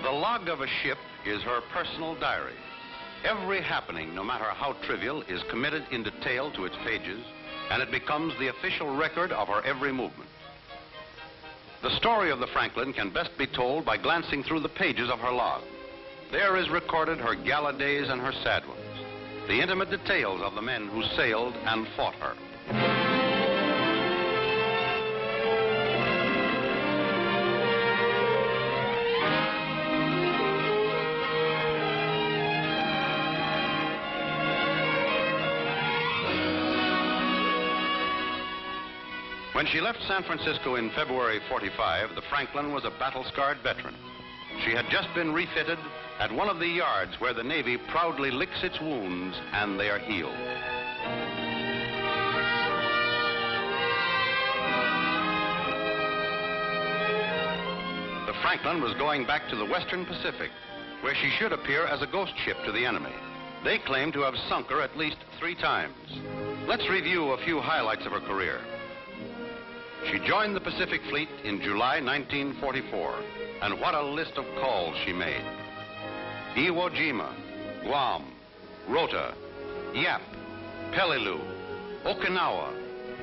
The log of a ship is her personal diary. Every happening, no matter how trivial, is committed in detail to its pages, and it becomes the official record of her every movement. The story of the Franklin can best be told by glancing through the pages of her log. There is recorded her gala days and her sad ones, the intimate details of the men who sailed and fought her. When she left San Francisco in February '45, the Franklin was a battle-scarred veteran. She had just been refitted at one of the yards where the Navy proudly licks its wounds and they are healed. The Franklin was going back to the Western Pacific, where she should appear as a ghost ship to the enemy. They claim to have sunk her at least 3 times. Let's review a few highlights of her career. She joined the Pacific Fleet in July 1944, and what a list of calls she made. Iwo Jima, Guam, Rota, Yap, Peleliu, Okinawa,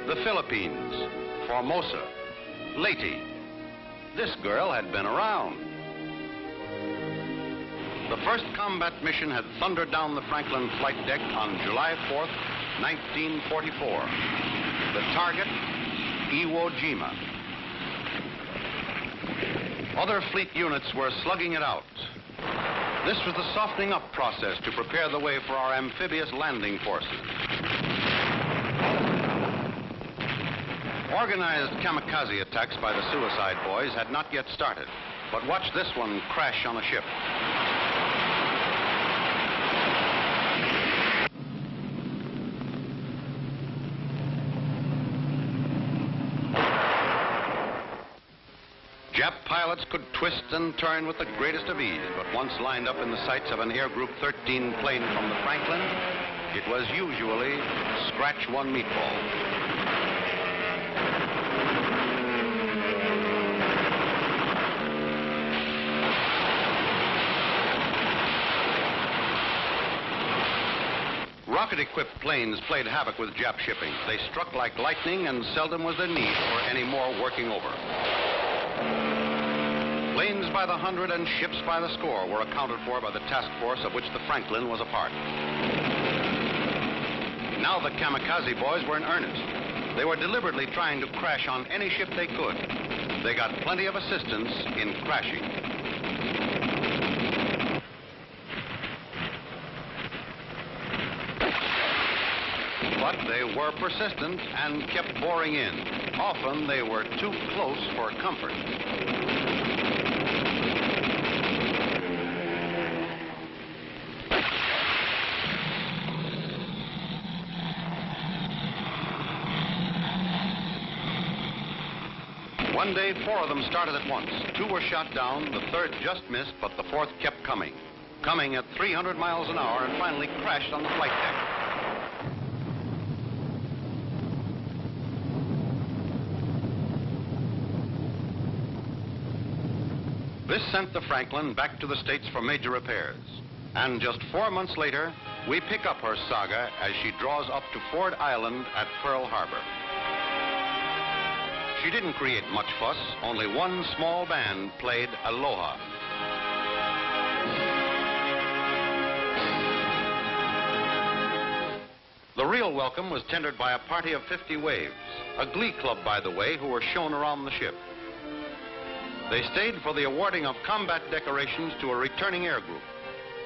the Philippines, Formosa, Leyte. This girl had been around. The first combat mission had thundered down the Franklin flight deck on July 4th, 1944. The target, Iwo Jima. Other fleet units were slugging it out. This was the softening up process to prepare the way for our amphibious landing forces. Organized kamikaze attacks by the suicide boys had not yet started, but watch this one crash on a ship. Jap pilots could twist and turn with the greatest of ease, but once lined up in the sights of an Air Group 13 plane from the Franklin, it was usually scratch one meatball. Rocket-equipped planes played havoc with Jap shipping. They struck like lightning, and seldom was there need for any more working over. Planes by the hundred and ships by the score were accounted for by the task force of which the Franklin was a part. Now the kamikaze boys were in earnest. They were deliberately trying to crash on any ship they could. They got plenty of assistance in crashing. But they were persistent and kept boring in. Often they were too close for comfort. One day, 4 of them started at once. 2 were shot down, the 3rd just missed, but the 4th kept coming at 300 miles an hour, and finally crashed on the flight deck. This sent the Franklin back to the States for major repairs. And just 4 months later, we pick up her saga as she draws up to Ford Island at Pearl Harbor. She didn't create much fuss. Only one small band played Aloha. The real welcome was tendered by a party of 50 waves, a glee club, by the way, who were shown around the ship. They stayed for the awarding of combat decorations to a returning air group.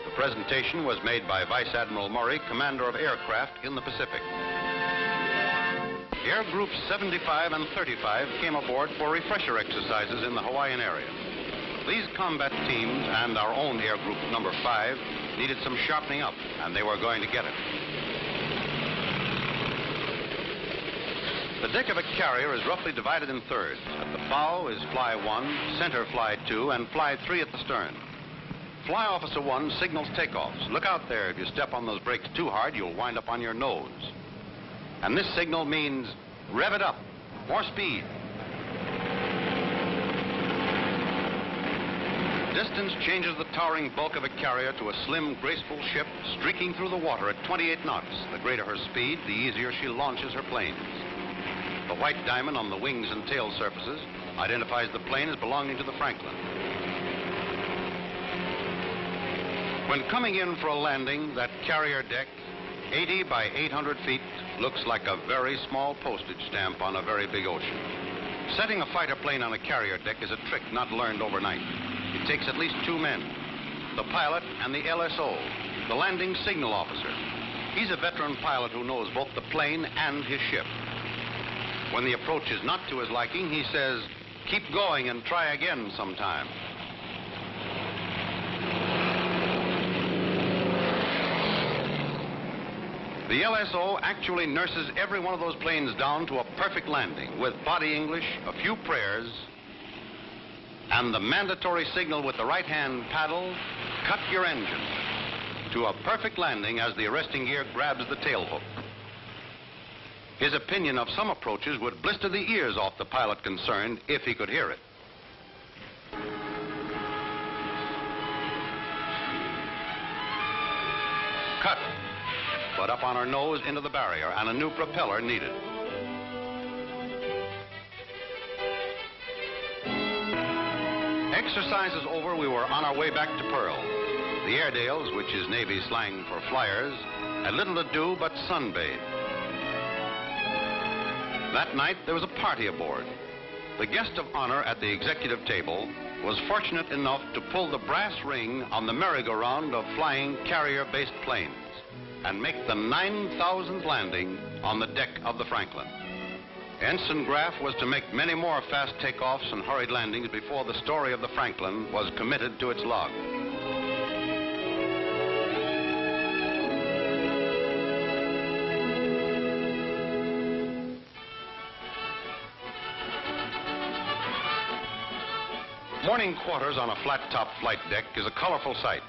The presentation was made by Vice Admiral Murray, commander of aircraft in the Pacific. Air Groups 75 and 35 came aboard for refresher exercises in the Hawaiian area. These combat teams and our own Air Group number 5 needed some sharpening up, and they were going to get it. The deck of a carrier is roughly divided in thirds. At the bow is Fly 1, Center Fly 2, and Fly 3 at the stern. Fly Officer 1 signals takeoffs. Look out there. If you step on those brakes too hard, you'll wind up on your nose. And this signal means rev it up, more speed. Distance changes the towering bulk of a carrier to a slim, graceful ship streaking through the water at 28 knots. The greater her speed, the easier she launches her planes. The white diamond on the wings and tail surfaces identifies the plane as belonging to the Franklin. When coming in for a landing, that carrier deck, 80 by 800 feet, looks like a very small postage stamp on a very big ocean. Setting a fighter plane on a carrier deck is a trick not learned overnight. It takes at least 2 men, the pilot and the LSO, the landing signal officer. He's a veteran pilot who knows both the plane and his ship. When the approach is not to his liking, he says, "Keep going and try again sometime." The LSO actually nurses every one of those planes down to a perfect landing with body English, a few prayers, and the mandatory signal with the right-hand paddle, "Cut your engine," to a perfect landing as the arresting gear grabs the tail hook. His opinion of some approaches would blister the ears off the pilot concerned if he could hear it. Cut. But up on her nose into the barrier and a new propeller needed. Exercises over, we were on our way back to Pearl. The Airedales, which is Navy slang for flyers, had little to do but sunbathe. That night, there was a party aboard. The guest of honor at the executive table was fortunate enough to pull the brass ring on the merry-go-round of flying carrier-based planes and make the 9,000th landing on the deck of the Franklin. Ensign Graff was to make many more fast takeoffs and hurried landings before the story of the Franklin was committed to its log. Morning quarters on a flat-top flight deck is a colorful sight.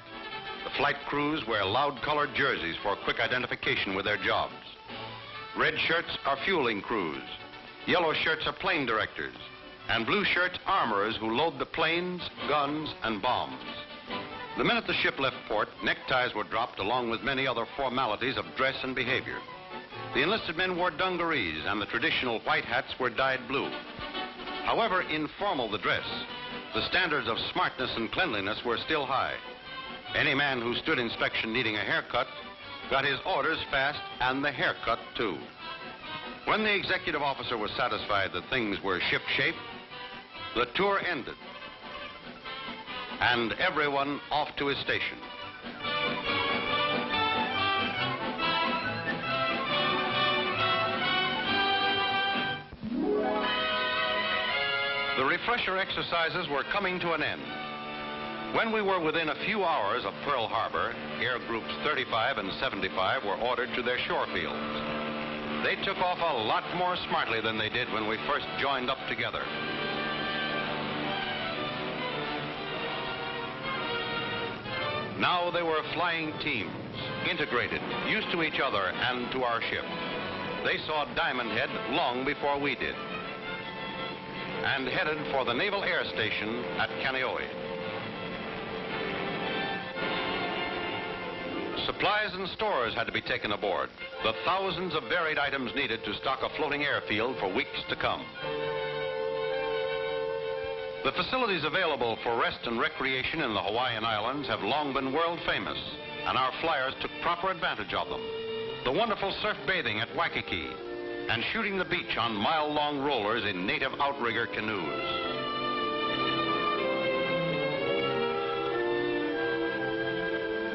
The flight crews wear loud-colored jerseys for quick identification with their jobs. Red shirts are fueling crews. Yellow shirts are plane directors. And blue shirts, armorers who load the planes, guns, and bombs. The minute the ship left port, neckties were dropped along with many other formalities of dress and behavior. The enlisted men wore dungarees, and the traditional white hats were dyed blue. However informal the dress, the standards of smartness and cleanliness were still high. Any man who stood inspection needing a haircut got his orders fast and the haircut too. When the executive officer was satisfied that things were ship-shape, the tour ended and everyone off to his station. The refresher exercises were coming to an end. When we were within a few hours of Pearl Harbor, air groups 35 and 75 were ordered to their shore fields. They took off a lot more smartly than they did when we first joined up together. Now they were flying teams, integrated, used to each other and to our ship. They saw Diamond Head long before we did, and headed for the Naval Air Station at Kaneohe. Supplies and stores had to be taken aboard, the thousands of varied items needed to stock a floating airfield for weeks to come. The facilities available for rest and recreation in the Hawaiian Islands have long been world famous, and our flyers took proper advantage of them. The wonderful surf bathing at Waikiki, and shooting the beach on mile-long rollers in native outrigger canoes.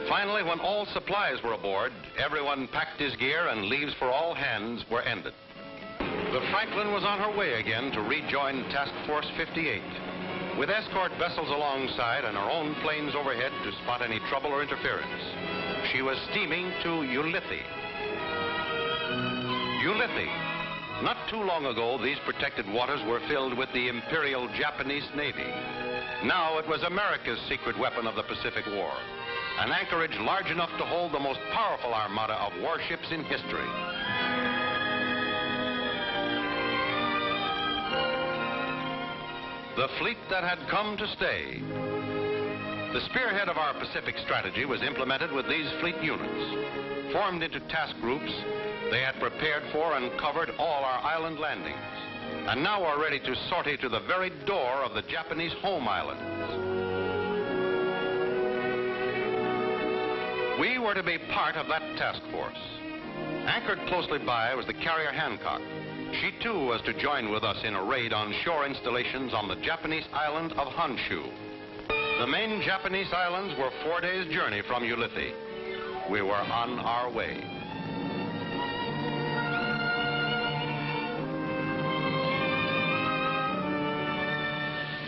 Finally, when all supplies were aboard, everyone packed his gear and leaves for all hands were ended. The Franklin was on her way again to rejoin Task Force 58, with escort vessels alongside and her own planes overhead to spot any trouble or interference. She was steaming to Ulithi. Ulithi. Not too long ago, these protected waters were filled with the Imperial Japanese Navy. Now it was America's secret weapon of the Pacific War, an anchorage large enough to hold the most powerful armada of warships in history. The fleet that had come to stay. The spearhead of our Pacific strategy was implemented with these fleet units. Formed into task groups, they had prepared for and covered all our island landings, and now are ready to sortie to the very door of the Japanese home islands. We were to be part of that task force. Anchored closely by was the carrier Hancock. She too was to join with us in a raid on shore installations on the Japanese island of Honshu. The main Japanese islands were 4 days' journey from Ulithi. We were on our way.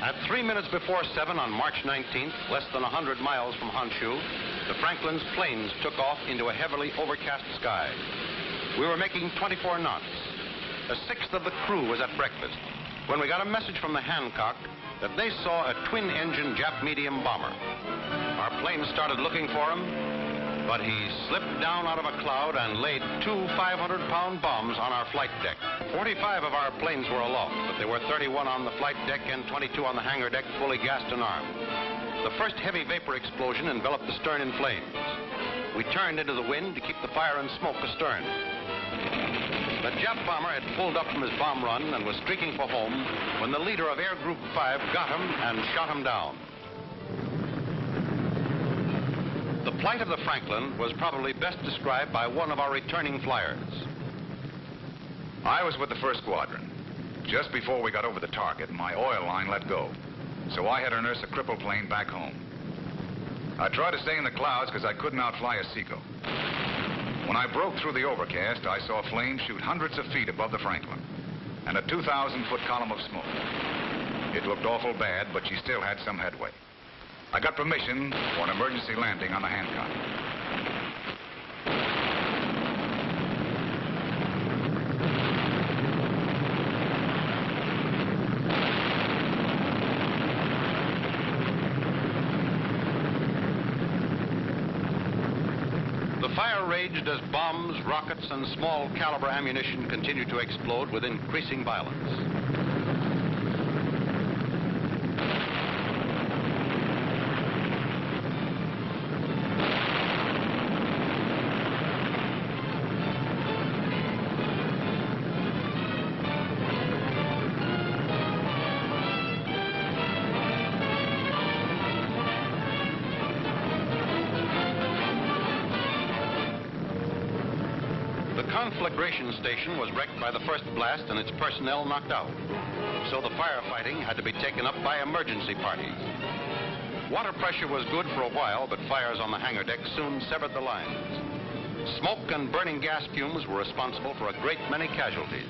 At 3 minutes before 7 on March 19th, less than 100 miles from Honshu, the Franklin's planes took off into a heavily overcast sky. We were making 24 knots. A sixth of the crew was at breakfast when we got a message from the Hancock that they saw a twin-engine Jap medium bomber. Our plane started looking for him, but he slipped down out of a cloud and laid 2 500-pound bombs on our flight deck. 45 of our planes were aloft, but there were 31 on the flight deck and 22 on the hangar deck, fully gassed and armed. The first heavy vapor explosion enveloped the stern in flames. We turned into the wind to keep the fire and smoke astern. The Jap bomber had pulled up from his bomb run and was streaking for home when the leader of Air Group 5 got him and shot him down. The plight of the Franklin was probably best described by one of our returning flyers. I was with the first squadron. Just before we got over the target, my oil line let go, so I had to nurse a crippled plane back home. I tried to stay in the clouds because I couldn't outfly a Seagull. When I broke through the overcast, I saw flames shoot hundreds of feet above the Franklin and a 2,000-foot column of smoke. It looked awful bad, but she still had some headway. I got permission for an emergency landing on the Hancock. The fire raged as bombs, rockets, and small caliber ammunition continued to explode with increasing violence. The conflagration station was wrecked by the first blast and its personnel knocked out. So the firefighting had to be taken up by emergency parties. Water pressure was good for a while, but fires on the hangar deck soon severed the lines. Smoke and burning gas fumes were responsible for a great many casualties.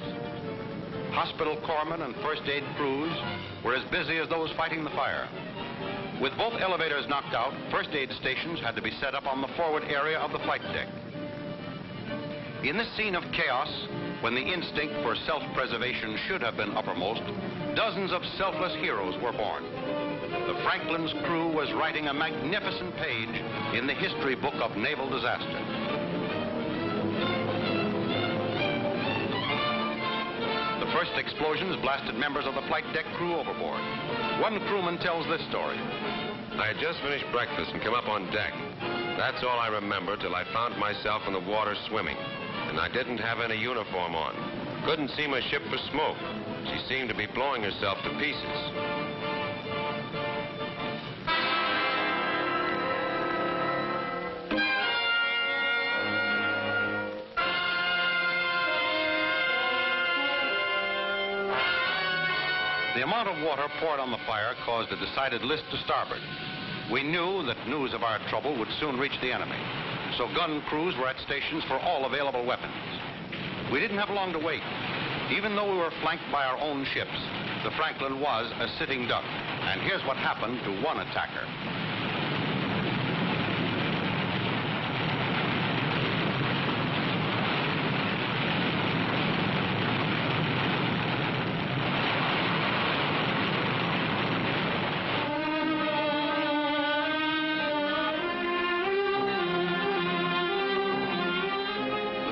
Hospital corpsmen and first aid crews were as busy as those fighting the fire. With both elevators knocked out, first aid stations had to be set up on the forward area of the flight deck. In this scene of chaos, when the instinct for self-preservation should have been uppermost, dozens of selfless heroes were born. The Franklin's crew was writing a magnificent page in the history book of naval disaster. The first explosions blasted members of the flight deck crew overboard. One crewman tells this story. I had just finished breakfast and come up on deck. That's all I remember till I found myself in the water swimming. And I didn't have any uniform on. Couldn't see my ship for smoke. She seemed to be blowing herself to pieces. The amount of water poured on the fire caused a decided list to starboard. We knew that news of our trouble would soon reach the enemy, so gun crews were at stations for all available weapons. We didn't have long to wait. Even though we were flanked by our own ships, the Franklin was a sitting duck. And here's what happened to one attacker.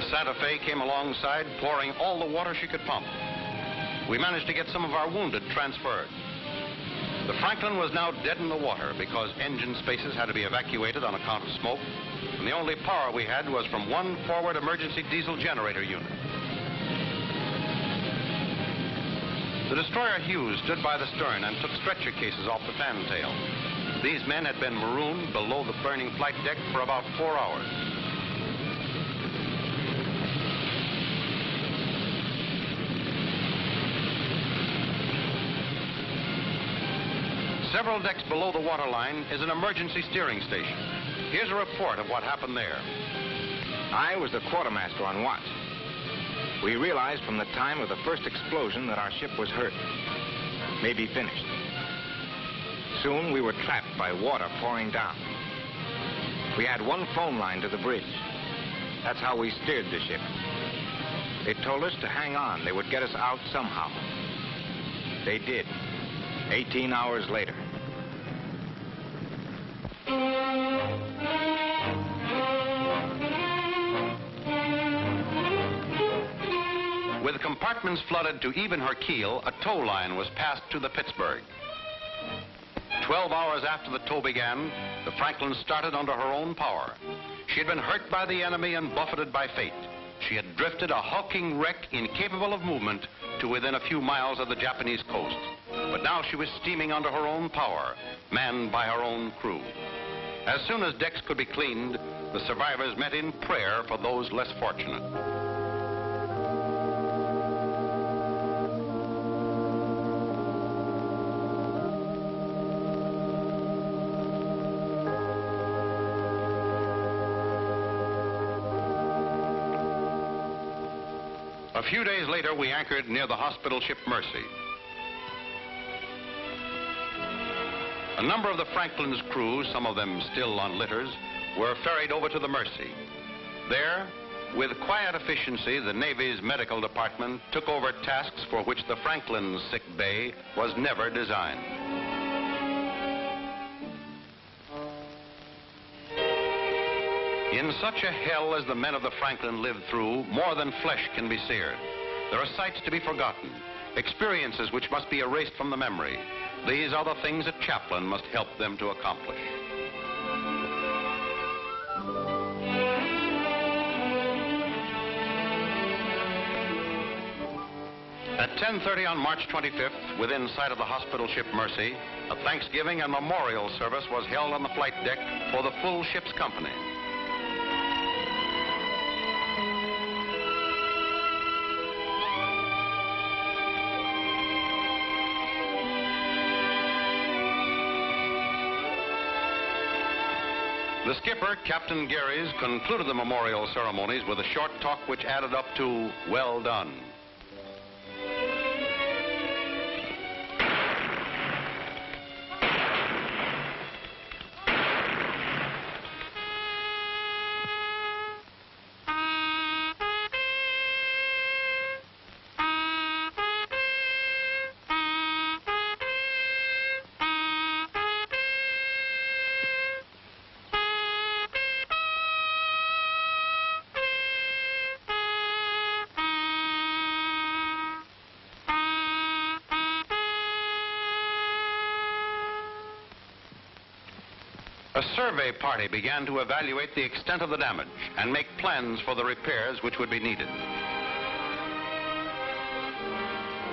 Santa Fe came alongside, pouring all the water she could pump. We managed to get some of our wounded transferred. The Franklin was now dead in the water because engine spaces had to be evacuated on account of smoke, and the only power we had was from one forward emergency diesel generator unit. The destroyer Hughes stood by the stern and took stretcher cases off the fantail. These men had been marooned below the burning flight deck for about 4 hours. Several decks below the waterline is an emergency steering station. Here's a report of what happened there. I was the quartermaster on watch. We realized from the time of the first explosion that our ship was hurt, maybe finished. Soon we were trapped by water pouring down. We had one phone line to the bridge. That's how we steered the ship. They told us to hang on. They would get us out somehow. They did. 18 hours later. With compartments flooded to even her keel, a tow line was passed to the Pittsburgh. 12 hours after the tow began, the Franklin started under her own power. She had been hurt by the enemy and buffeted by fate. She had drifted a hulking wreck incapable of movement to within a few miles of the Japanese coast. But now she was steaming under her own power, manned by her own crew. As soon as decks could be cleaned, the survivors met in prayer for those less fortunate. A few days later, we anchored near the hospital ship Mercy. A number of the Franklin's crew, some of them still on litters, were ferried over to the Mercy. There, with quiet efficiency, the Navy's medical department took over tasks for which the Franklin's sick bay was never designed. In such a hell as the men of the Franklin lived through, more than flesh can be seared. There are sights to be forgotten, experiences which must be erased from the memory. These are the things a chaplain must help them to accomplish. At 10:30 on March 25th, within sight of the hospital ship Mercy, a Thanksgiving and memorial service was held on the flight deck for the full ship's company. The skipper, Captain Garys, concluded the memorial ceremonies with a short talk which added up to, "Well done." A survey party began to evaluate the extent of the damage and make plans for the repairs which would be needed.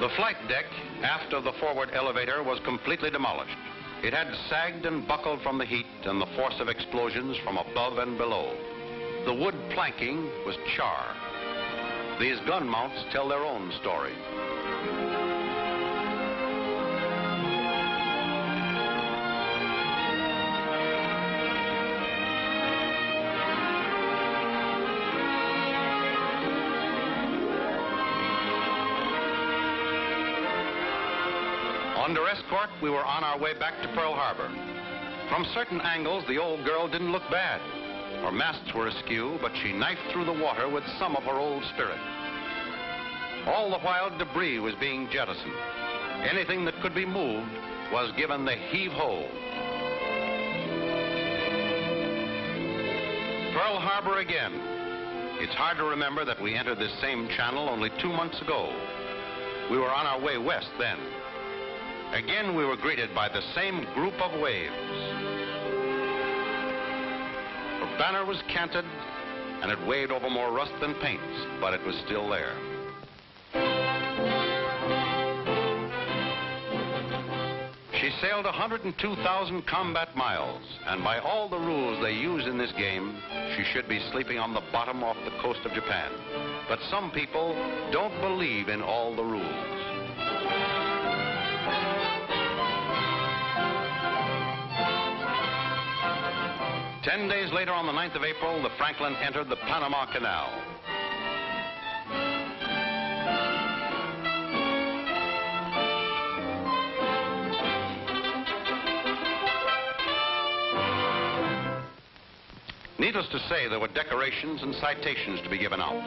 The flight deck, aft of the forward elevator, was completely demolished. It had sagged and buckled from the heat and the force of explosions from above and below. The wood planking was char. These gun mounts tell their own story. Under escort, we were on our way back to Pearl Harbor. From certain angles, the old girl didn't look bad. Her masts were askew, but she knifed through the water with some of her old spirit. All the while, debris was being jettisoned. Anything that could be moved was given the heave-ho. Pearl Harbor again. It's hard to remember that we entered this same channel only 2 months ago. We were on our way west then. Again, we were greeted by the same group of waves. Her banner was canted, and it waved over more rust than paint, but it was still there. She sailed 102,000 combat miles, and by all the rules they use in this game, she should be sleeping on the bottom off the coast of Japan. But some people don't believe in all the rules. Ten days later, on the 9th of April, the Franklin entered the Panama Canal. Needless to say, there were decorations and citations to be given out.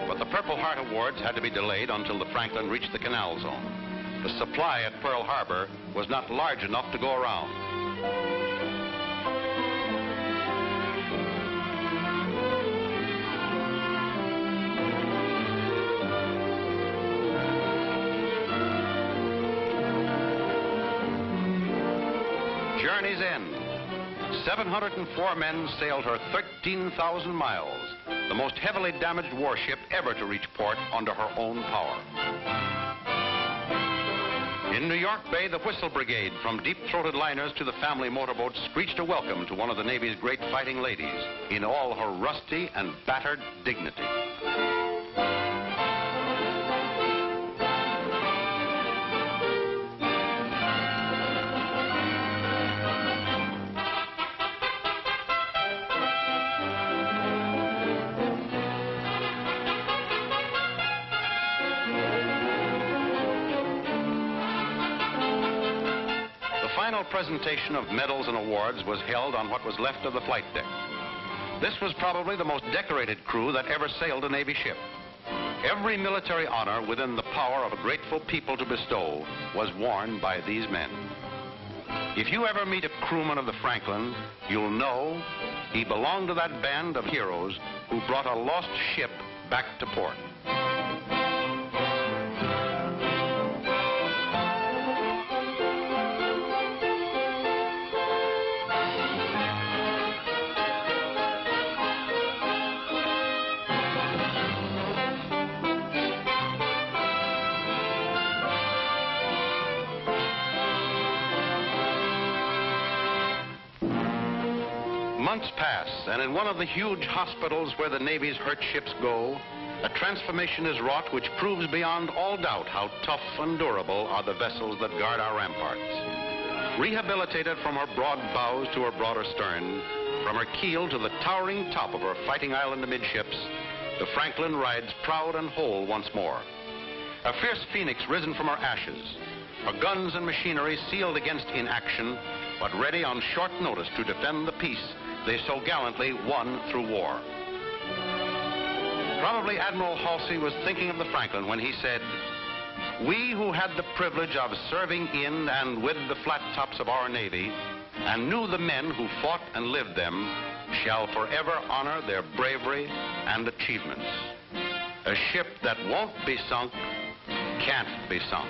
But the Purple Heart Awards had to be delayed until the Franklin reached the canal zone. The supply at Pearl Harbor was not large enough to go around. Journey's End. 704 men sailed her 13,000 miles, the most heavily damaged warship ever to reach port under her own power. In New York Bay, the Whistle Brigade, from deep-throated liners to the family motorboats, screeched a welcome to one of the Navy's great fighting ladies in all her rusty and battered dignity. The final presentation of medals and awards was held on what was left of the flight deck. This was probably the most decorated crew that ever sailed a Navy ship. Every military honor within the power of a grateful people to bestow was worn by these men. If you ever meet a crewman of the Franklin, you'll know he belonged to that band of heroes who brought a lost ship back to port. Months pass, and in one of the huge hospitals where the Navy's hurt ships go, a transformation is wrought which proves beyond all doubt how tough and durable are the vessels that guard our ramparts. Rehabilitated from her broad bows to her broader stern, from her keel to the towering top of her fighting island amidships, the Franklin rides proud and whole once more. A fierce phoenix risen from her ashes, her guns and machinery sealed against inaction, but ready on short notice to defend the peace they so gallantly won through war. Probably Admiral Halsey was thinking of the Franklin when he said, "We who had the privilege of serving in and with the flat tops of our Navy and knew the men who fought and lived them shall forever honor their bravery and achievements. A ship that won't be sunk can't be sunk."